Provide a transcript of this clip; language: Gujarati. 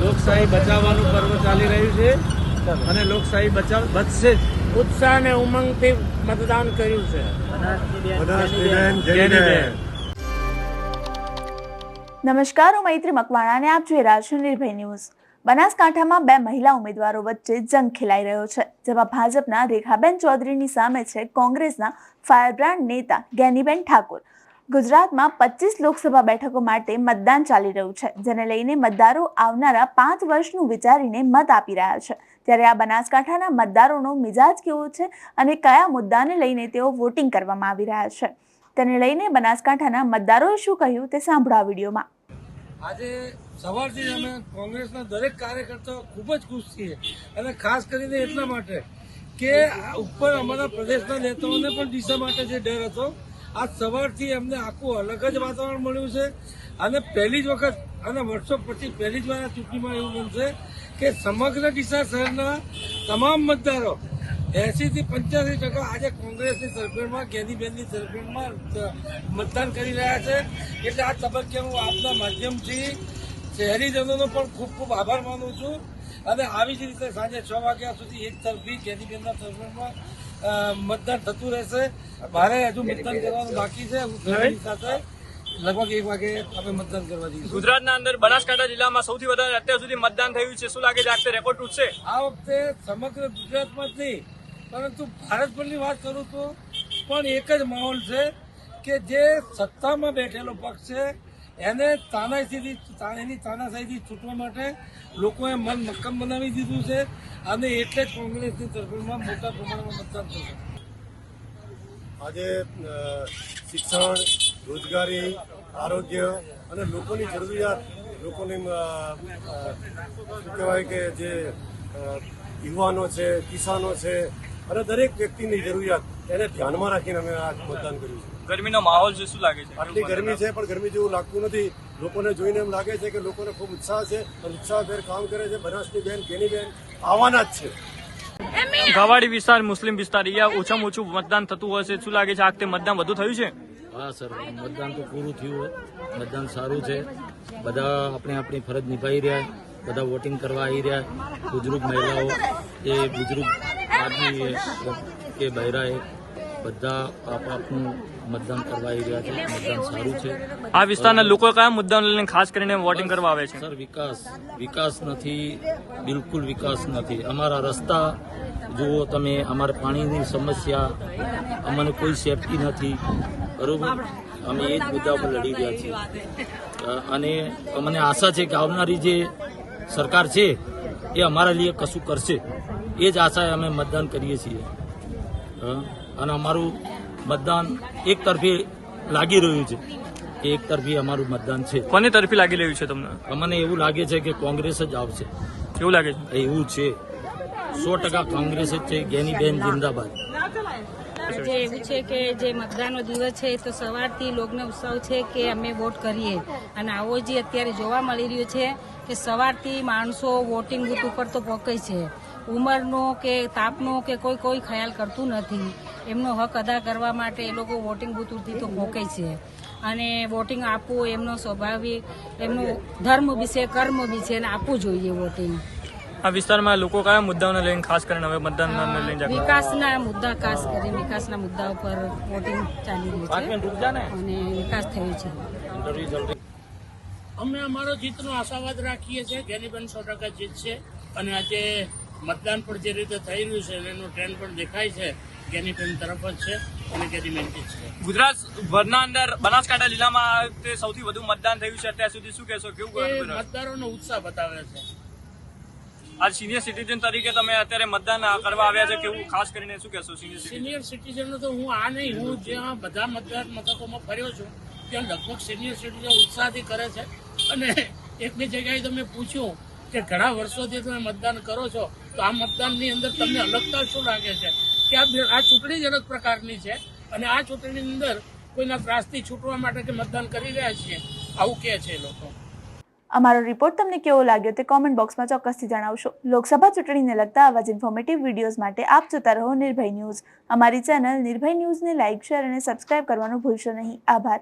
લોકશાહી બચાવવાનું પર્વ ચાલી રહ્યું છે અને લોકશાહી બચશે જ. ઉત્સાહ અને ઉમંગથી મતદાન કર્યું છે. નમસ્કાર, હું મૈત્રી મકવાણા અને આપ જોઈ રહ્યા છો નિર્ભય ન્યૂઝ. બનાસકાંઠામાં બે મહિલા ઉમેદવારો વચ્ચે જંગ ખેલાઈ રહ્યો છે, જેમાં ભાજપના રેખાબેન ચૌધરીની સામે છે કોંગ્રેસના ફાયરબ્રાન્ડ નેતા જ્ઞાનીબેન ઠાકોર. ગુજરાતમાં 25 લોકસભા બેઠકો માટે મતદાન ચાલી રહ્યું છે, જેને લઈને મતદારો આવનારા 5 વર્ષનું વિચારીને મત આપી રહ્યા છે. ત્યારે આ બનાસકાંઠાના મતદારોનો મિજાજ કેવો છે અને કયા મુદ્દાને લઈને તેઓ વોટિંગ કરવામાં આવી રહ્યા છે, તેને લઈને બનાસકાંઠાના મતદારોએ શું કહ્યું તે સાંભળો આ વિડીયોમાં. આજે સવારથી અમે કોંગ્રેસના દરેક કાર્યકર્તાઓ ખૂબ જ ખુશ છીએ અને ખાસ કરીને એટલા માટે કે ઉપર અમારા પ્રદેશના નેતાઓને પણ દિશા માટે જે ડર હતો, આજ સવારથી અમને આખું અલગ જ વાતાવરણ મળ્યું છે. અને પહેલી જ વખત અને વર્ષો પછી પહેલી જ વાર આ ચૂંટણીમાં એવું બનશે કે સમગ્ર ડીસા શહેરના તમામ મતદારો 80 થી 85% આજે કોંગ્રેસની તરફેણમાં, જ્ઞાનીબેનની તરફેણમાં મતદાન કરી રહ્યા છે. એટલે આ તબક્કે હું આપના માધ્યમથી શહેરીજનોનો પણ ખૂબ ખૂબ આભાર માનું છું. અને આવી જ રીતે સાંજે 6 વાગ્યા સુધી એક તરફી જ્ઞાનીબેનના તરફેણમાં મતદાન થતું રહેશે. મારે હજુ મતદાન કરવાનું બાકી છે. હું ફેમિલી સાથે લગભગ 1 વાગે અમે મતદાન કરવા જઈશું. ગુજરાતના અંદર બનાસકાંઠા જિલ્લામાં સૌથી વધારે અત્યાર સુધી મતદાન થયું છે. શું લાગે છે આ વખતે રેકોર્ડ તૂટશે? આ વખતે સમગ્ર ગુજરાતમાં જ નહીં પરંતુ ભારતભરની વાત કરું તો પણ એક જ માહોલ છે કે જે સત્તામાં બેઠેલો પક્ષ છે એને એની તાનાશાહીથી છૂટવા માટે લોકોએ મન મક્કમ બનાવી દીધું છે અને એટલે જ કોંગ્રેસની તરફેણમાં મોટા પ્રમાણમાં મતદાન થશે. આજે શિક્ષણ, રોજગારી, આરોગ્ય અને લોકોની જરૂરિયાત, લોકોની શું કહેવાય કે જે યુવાનો છે, કિસાનો છે અને દરેક વ્યક્તિની જરૂરિયાત એને ધ્યાનમાં રાખીને અમે આ મતદાન કર્યું છે. ગરમીનો માહોલ છે, શું લાગે છે? આટલી ગરમી છે પણ ગરમી જેવું લાગતું નથી. લોકોને જોઈને એમ લાગે છે કે લોકોને ખૂબ ઉત્સાહ છે અને ઉત્સાહભેર કામ કરે છે. બનાસની બેન, જ્ઞાનીબેન આવવાના જ છે. ગાવાડી વિસ્તાર, મુસ્લિમ વિસ્તાર, અહીંયા ઓછામાં ઓછું મતદાન થતું હોય છે. શું લાગે છે આ વખતે મતદાન વધુ થયું છે? હા સર, મતદાન તો પૂરું થયું. મતદાન સારું છે. બધા આપણી ફરજ નિભાવી રહ્યા, બધા વોટિંગ કરવા આવી રહ્યા. બુજુર્ગ મહિલાઓ, એ બુજુર્ગ આદમી કે બહેરા, બધા આપનું મતદાન કરવા આવી રહ્યા છે. મતદાન સારું છે. આ વિસ્તારના લોકો કયા મુદ્દાને લઈને ખાસ કરીને વોટિંગ કરવા આવે છે? સર, વિકાસ નથી, બિલકુલ વિકાસ નથી. અમારા રસ્તા જુઓ તમે, અમારે પાણીની સમસ્યા, અમને કોઈ સેફટી નથી. બરોબર, અમે એ જ મુદ્દા પર લડી રહ્યા છીએ અને અમને આશા છે કે આવનારી જે સરકાર છે એ અમારા लिए કશું કરશે. એ જ આશાએ અમે મતદાન કરીએ છીએ અને અમારું મતદાન એક તરફી લાગી રહ્યું છે કે એક તરફી અમારું મતદાન છે. કોની તરફી લાગી રહ્યું છે તમને? અમને એવું લાગે છે કે કોંગ્રેસ જ આવશે. કેવું લાગે છે? એવું છે, 100% કોંગ્રેસ જ છે. જ્ઞાનીબેન જિંદાબાદ. જે એવું છે કે જે મતદાનનો દિવસ છે તો સવારથી લોકોને ઉત્સાહ છે કે અમે વોટ કરીએ. અને આવો જે અત્યારે જોવા મળી રહ્યું છે કે સવારથી માણસો વોટિંગ બૂથ ઉપર તો પહોંચે છે. ઉંમરનો કે તાપનો કે કોઈ ખ્યાલ કરતું નથી. એમનો હક અદા કરવા માટે એ લોકો વોટિંગ બૂથ સુધી તો પહોંચે છે અને વોટિંગ આપવું એમનો સ્વાભાવિક, એમનો ધર્મ બી છે, કર્મ બી છે અને આપવું જોઈએ વોટિંગ. આ વિસ્તારમાં લોકો કયા મુદ્દાઓને લઈને ખાસ કરીને હવે મતદાનને લઈને જાગૃત? વિકાસના મુદ્દા, ખાસ કરીને વિકાસના મુદ્દા ઉપર વોટિંગ ચાલી રહ્યું છે અને વિકાસ થયો છે. અમે અમારો જીતનો આશાવાદ રાખીએ છીએ. જ્ઞાનીબેન 100% જીતશે અને આજે મતદાન પણ જે રીતે થઈ રહ્યું છે એનો ટ્રેન્ડ પણ દેખાય છે. જ્ઞાનીબેન તરફ જ છે અને જ્ઞાનીબેન જીતશે. ગુજરાત ભરના અંદર બનાસકાંઠા જિલ્લામાં આ વખતે સૌથી વધુ મતદાન થયું છે અત્યાર સુધી. શું કહેશો? કેવું મતદારોનો ઉત્સાહ બતાવે છે. આજ સિનિયર સિટીઝન તરીકે તમે અત્યારે મતદાન કરવા આવ્યા છે, કેવું ખાસ કરીને શું કહેશો? સિનિયર સિટીઝનનો તો હું આ નહીં, હું જ્યાં બધા મતદાન મથકોમાં ફર્યો છું ત્યાં લગભગ સિનિયર સિટીઝન ઉત્સાહથી કરે છે. અને એકની જગ્યાએ તમે પૂછ્યું કે ઘણા વર્ષોથી તમે મતદાન કરો છો તો આ મતદાનની અંદર તમને અલગતા શું લાગે છે કે આ ચૂંટણી જ અલગ પ્રકારની છે અને આ ચૂંટણીની અંદર કોઈના ત્રાસથી છૂટવા માટે કે મતદાન કરી રહ્યા છીએ આવું કહે છે લોકો. અમારો રિપોર્ટ તમને કેવો લાગ્યો તે કોમેન્ટ બોક્સમાં ચોક્કસથી જણાવશો. લોકસભા ચૂંટણીને લગતા આવા જ ઇન્ફોર્મેટિવ વિડીયોઝ માટે આપ જોતા રહો નિર્ભય ન્યૂઝ. અમારી ચેનલ નિર્ભય ન્યૂઝને લાઇક, શેર અને સબસ્ક્રાઇબ કરવાનું ભૂલશો નહીં. આભાર.